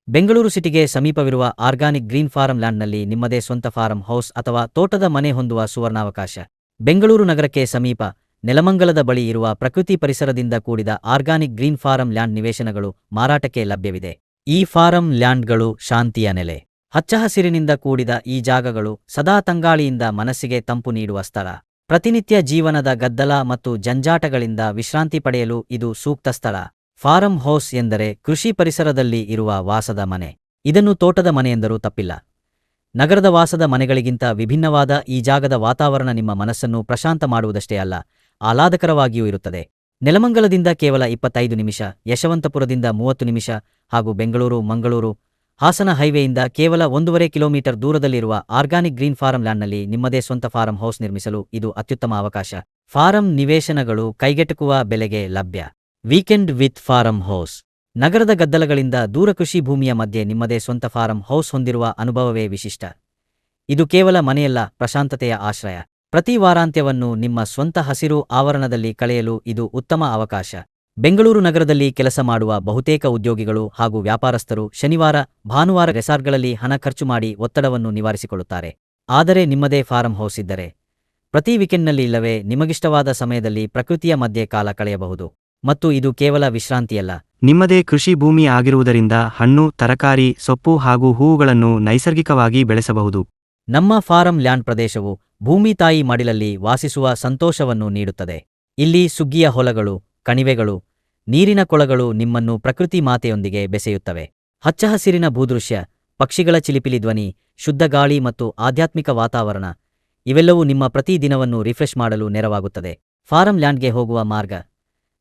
ಬೆಂಗಳೂರು ಸಿಟಿಗೆ ಸಮೀಪವಿರುವ organic green form ಲ್ಯಾಂಡ್ನಲ್ಲಿ ನಿಮ್ಮದೇ ಸ್ವಂತ ಫಾರಂ ಹೌಸ್ ಅಥವಾ ತೋಟದ ಮನೆ ಹೊಂದುವ ಸುವರ್ಣಾವಕಾಶ. ಬೆಂಗಳೂರು ನಗರಕ್ಕೆ ಸಮೀಪ ನೆಲಮಂಗಲದ ಬಳಿ ಇರುವ ಪ್ರಕೃತಿ ಪರಿಸರದಿಂದ ಕೂಡಿದ ಆರ್ಗಾನಿಕ್ ಗ್ರೀನ್ ಫಾರಂ ಲ್ಯಾಂಡ್ ನಿವೇಶನಗಳು ಮಾರಾಟಕ್ಕೆ ಲಭ್ಯವಿದೆ. ಈ ಫಾರಂ ಲ್ಯಾಂಡ್ಗಳು ಶಾಂತಿಯ ನೆಲೆ. ಹಚ್ಚ ಹಸಿರಿನಿಂದ ಕೂಡಿದ ಈ ಜಾಗಗಳು ಸದಾ ತಂಗಾಳಿಯಿಂದ ಮನಸ್ಸಿಗೆ ತಂಪು ನೀಡುವ ಸ್ಥಳ. ಪ್ರತಿನಿತ್ಯ ಜೀವನದ ಗದ್ದಲ ಮತ್ತು ಜಂಜಾಟಗಳಿಂದ ವಿಶ್ರಾಂತಿ ಪಡೆಯಲು ಇದು ಸೂಕ್ತ ಸ್ಥಳ. ಫಾರಂ ಹೌಸ್ ಎಂದರೆ ಕೃಷಿ ಪರಿಸರದಲ್ಲಿ ಇರುವ ವಾಸದ ಮನೆ. ಇದನ್ನು ತೋಟದ ಮನೆ ಎಂದರೂ ತಪ್ಪಿಲ್ಲ. ನಗರದ ವಾಸದ ಮನೆಗಳಿಗಿಂತ ವಿಭಿನ್ನವಾದ ಈ ಜಾಗದ ವಾತಾವರಣ ನಿಮ್ಮ ಮನಸ್ಸನ್ನು ಪ್ರಶಾಂತ ಮಾಡುವುದಷ್ಟೇ ಅಲ್ಲ, ಆಹ್ಲಾದಕರವಾಗಿಯೂ ಇರುತ್ತದೆ. ನೆಲಮಂಗಲದಿಂದ ಕೇವಲ 25 ನಿಮಿಷ, ಯಶವಂತಪುರದಿಂದ 30 ನಿಮಿಷ ಹಾಗೂ ಬೆಂಗಳೂರು ಮಂಗಳೂರು ಹಾಸನ ಹೈವೇಯಿಂದ ಕೇವಲ 1.5 ಕಿಲೋಮೀಟರ್ ದೂರದಲ್ಲಿರುವ ಆರ್ಗಾನಿಕ್ ಗ್ರೀನ್ ಫಾರಂ ಲ್ಯಾಂಡ್ನಲ್ಲಿ ನಿಮ್ಮದೇ ಸ್ವಂತ ಫಾರಂ ಹೌಸ್ ನಿರ್ಮಿಸಲು ಇದು ಅತ್ಯುತ್ತಮ ಅವಕಾಶ. ಫಾರಂ ನಿವೇಶನಗಳು ಕೈಗೆಟುಕುವ ಬೆಲೆಗೆ ಲಭ್ಯ. Weekend with farm house. ನಗರದ ಗದ್ದಲಗಳಿಂದ ದೂರ ಕೃಷಿ ಭೂಮಿಯ ಮಧ್ಯೆ ನಿಮ್ಮದೇ ಸ್ವಂತ ಫಾರಂ ಹೌಸ್ ಹೊಂದಿರುವ ಅನುಭವವೇ ವಿಶಿಷ್ಟ. ಇದು ಕೇವಲ ಮನೆಯಲ್ಲ, ಪ್ರಶಾಂತತೆಯ ಆಶ್ರಯ. ಪ್ರತಿ ವಾರಾಂತ್ಯವನ್ನು ನಿಮ್ಮ ಸ್ವಂತ ಹಸಿರು ಆವರಣದಲ್ಲಿ ಕಳೆಯಲು ಇದು ಉತ್ತಮ ಅವಕಾಶ. ಬೆಂಗಳೂರು ನಗರದಲ್ಲಿ ಕೆಲಸ ಮಾಡುವ ಬಹುತೇಕ ಉದ್ಯೋಗಿಗಳು ಹಾಗೂ ವ್ಯಾಪಾರಸ್ಥರು ಶನಿವಾರ ಭಾನುವಾರ ರೆಸಾರ್ಟ್ಗಳಲ್ಲಿ ಹಣ ಖರ್ಚು ಮಾಡಿ ಒತ್ತಡವನ್ನು ನಿವಾರಿಸಿಕೊಳ್ಳುತ್ತಾರೆ. ಆದರೆ ನಿಮ್ಮದೇ ಫಾರಂ ಹೌಸ್ ಇದ್ದರೆ ಪ್ರತಿ ವೀಕೆಂಡ್ನಲ್ಲಿ ಇಲ್ಲವೇ ನಿಮಗಿಷ್ಟವಾದ ಸಮಯದಲ್ಲಿ ಪ್ರಕೃತಿಯ ಮಧ್ಯೆ ಕಾಲ ಕಳೆಯಬಹುದು. ಮತ್ತು ಇದು ಕೇವಲ ವಿಶ್ರಾಂತಿಯಲ್ಲ, ನಿಮ್ಮದೇ ಕೃಷಿ ಭೂಮಿ ಆಗಿರುವುದರಿಂದ ಹಣ್ಣು, ತರಕಾರಿ, ಸೊಪ್ಪು ಹಾಗೂ ಹೂವುಗಳನ್ನು ನೈಸರ್ಗಿಕವಾಗಿ ಬೆಳೆಸಬಹುದು. ನಮ್ಮ ಫಾರಂ ಲ್ಯಾಂಡ್ ಪ್ರದೇಶವು ಭೂಮಿ ತಾಯಿ ಮಡಿಲಲ್ಲಿ ವಾಸಿಸುವ ಸಂತೋಷವನ್ನು ನೀಡುತ್ತದೆ. ಇಲ್ಲಿ ಸುಗ್ಗಿಯ ಹೊಲಗಳು, ಕಣಿವೆಗಳು, ನೀರಿನ ಕೊಳಗಳು ನಿಮ್ಮನ್ನು ಪ್ರಕೃತಿ ಮಾತೆಯೊಂದಿಗೆ ಬೆಸೆಯುತ್ತವೆ. ಹಚ್ಚ ಹಸಿರಿನ ಭೂದೃಶ್ಯ, ಪಕ್ಷಿಗಳ ಚಿಲಿಪಿಲಿ ಧ್ವನಿ, ಶುದ್ಧ ಗಾಳಿ ಮತ್ತು ಆಧ್ಯಾತ್ಮಿಕ ವಾತಾವರಣ ಇವೆಲ್ಲವೂ ನಿಮ್ಮ ಪ್ರತಿ ದಿನವನ್ನು ರಿಫ್ರೆಶ್ ಮಾಡಲು ನೆರವಾಗುತ್ತದೆ. ಫಾರಂ ಲ್ಯಾಂಡ್ಗೆ ಹೋಗುವ ಮಾರ್ಗ: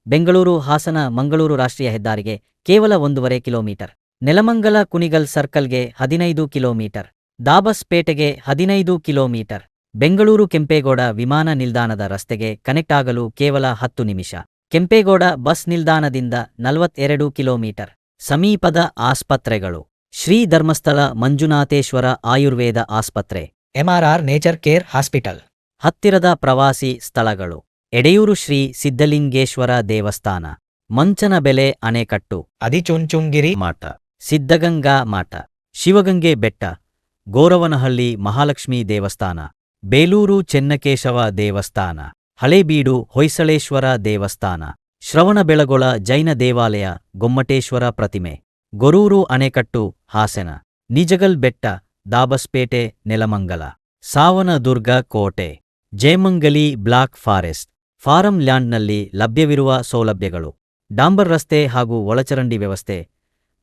ಬೆಂಗಳೂರು ಹಾಸನ ಮಂಗಳೂರು ರಾಷ್ಟ್ರೀಯ ಹೆದ್ದಾರಿಗೆ ಕೇವಲ 1.5 ಕಿಲೋಮೀಟರ್, ನೆಲಮಂಗಲ ಕುಣಿಗಲ್ ಸರ್ಕಲ್ಗೆ 15 ಕಿಲೋಮೀಟರ್, ದಾಬಸ್ಪೇಟೆಗೆ 15 ಕಿಲೋಮೀಟರ್, ಬೆಂಗಳೂರು ಕೆಂಪೇಗೌಡ ವಿಮಾನ ನಿಲ್ದಾಣದ ರಸ್ತೆಗೆ ಕನೆಕ್ಟ್ ಆಗಲು ಕೇವಲ 10 ನಿಮಿಷ, ಕೆಂಪೇಗೌಡ ಬಸ್ ನಿಲ್ದಾಣದಿಂದ 42 ಕಿಲೋಮೀಟರ್. ಸಮೀಪದ ಆಸ್ಪತ್ರೆಗಳು: ಶ್ರೀ ಧರ್ಮಸ್ಥಳ ಮಂಜುನಾಥೇಶ್ವರ ಆಯುರ್ವೇದ ಆಸ್ಪತ್ರೆ, MRR ನೇಚರ್ ಕೇರ್ ಹಾಸ್ಪಿಟಲ್. ಹತ್ತಿರದ ಪ್ರವಾಸಿ ಸ್ಥಳಗಳು: ಎಡೆಯೂರು ಶ್ರೀ ಸಿದ್ಧಲಿಂಗೇಶ್ವರ ದೇವಸ್ಥಾನ, ಮಂಚನಬೆಲೆ ಅಣೆಕಟ್ಟು, ಆದಿಚುಂಚನಗಿರಿ ಮಠ, ಸಿದ್ಧಗಂಗಾ ಮಠ, ಶಿವಗಂಗೆ ಬೆಟ್ಟ, ಗೋರವನಹಳ್ಳಿ ಮಹಾಲಕ್ಷ್ಮೀ ದೇವಸ್ಥಾನ, ಬೇಲೂರು ಚೆನ್ನಕೇಶವ ದೇವಸ್ಥಾನ, ಹಳೇಬೀಡು ಹೊಯ್ಸಳೇಶ್ವರ ದೇವಸ್ಥಾನ, ಶ್ರವಣಬೆಳಗೊಳ ಜೈನ ದೇವಾಲಯ, ಗೊಮ್ಮಟೇಶ್ವರ ಪ್ರತಿಮೆ, ಗೊರೂರು ಅಣೆಕಟ್ಟು ಹಾಸನ, ನಿಜಗಲ್ ಬೆಟ್ಟ, ದಾಬಸ್ಪೇಟೆ ನೆಲಮಂಗಲ, ಸಾವನದುರ್ಗ ಕೋಟೆ, ಜಯಮಂಗಲಿ ಬ್ಲಾಕ್ ಫಾರೆಸ್ಟ್. ಫಾರಂ ಲ್ಯಾಂಡ್ನಲ್ಲಿ ಲಭ್ಯವಿರುವ ಸೌಲಭ್ಯಗಳು: ಡಾಂಬರ್ ರಸ್ತೆ ಹಾಗೂ ಒಳಚರಂಡಿ ವ್ಯವಸ್ಥೆ,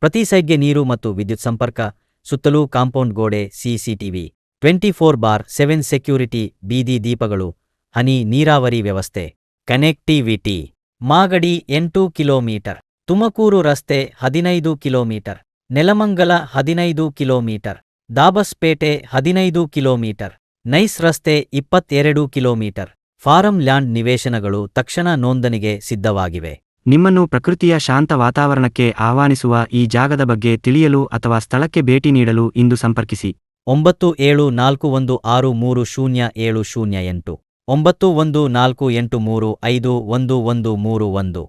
ಪ್ರತಿ ಸೈಡ್ಗೆ ನೀರು ಮತ್ತು ವಿದ್ಯುತ್ ಸಂಪರ್ಕ, ಸುತ್ತಲೂ ಕಾಂಪೌಂಡ್ ಗೋಡೆ, CCTV 24/7 ಸೆಕ್ಯೂರಿಟಿ, ಬೀದಿ ದೀಪಗಳು, ಹನಿ ನೀರಾವರಿ ವ್ಯವಸ್ಥೆ. ಕನೆಕ್ಟಿವಿಟಿ: ಮಾಗಡಿ 8 ಕಿಲೋಮೀಟರ್, ತುಮಕೂರು ರಸ್ತೆ 15 kilometre, Nelamangala 15 kilometre, Dabaspete 15 kilometre, nice ರಸ್ತೆ 22 ಕಿಲೋಮೀಟರ್. ಫಾರಂ ಲ್ಯಾಂಡ್ ನಿವೇಶನಗಳು ತಕ್ಷಣ ನೋಂದಣಿಗೆ ಸಿದ್ಧವಾಗಿವೆ. ನಿಮ್ಮನ್ನು ಪ್ರಕೃತಿಯ ಶಾಂತ ವಾತಾವರಣಕ್ಕೆ ಆಹ್ವಾನಿಸುವ ಈ ಜಾಗದ ಬಗ್ಗೆ ತಿಳಿಯಲು ಅಥವಾ ಸ್ಥಳಕ್ಕೆ ಭೇಟಿ ನೀಡಲು ಇಂದು ಸಂಪರ್ಕಿಸಿ. 9741630708 9148351131.